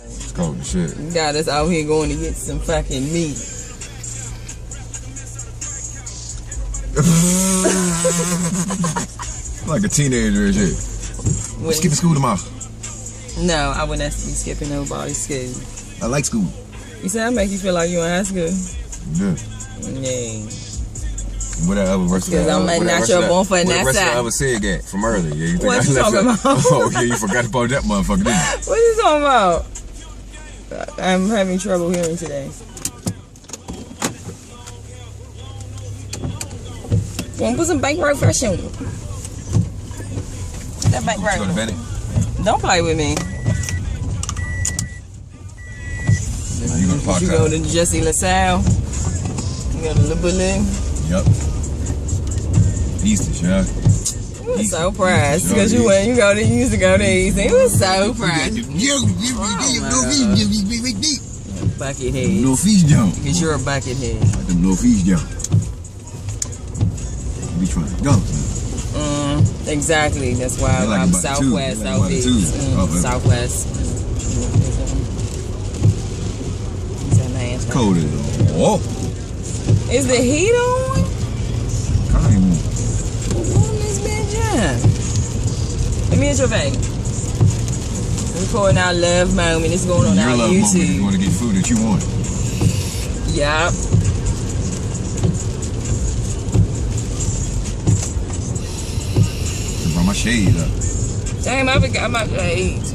It's cold as shit. You got us out here going to get some fucking meat. Like a teenager and shit. Skipping school tomorrow. No, I wouldn't have to be skipping nobody's school. I like school. You said I make you feel like you in high school? Yeah. Yeah. Whatever verse Because I'm not your born for that side. I was saying that from earlier. Yeah, you think what I you talking about? Oh, yeah, you forgot about that motherfucker, didn't you? What you talking about? I'm having trouble hearing today. Want to put some bank road fresh on? That bank road. You go to Bennett? Don't play with me. You go to Park You go to Jesse LaSalle. You go to Liberty. Yep. Easton, yeah. You was so proud because you went. You used to go to Easton. You was so proud. Bucket head. Northeast jump. Because you're a bucket head. Like them Northeast jump. We trying to go. Exactly. That's why like I'm Southwest, Southeast, Southwest. Cold as oh. Is the heat on? Kind of. What's on this bitch? Let me hit your face. We're recording our love moment. It's going on our love YouTube. Moment. You want to get food that you want. Yup. Brought my shades up. Damn, I forgot my shades.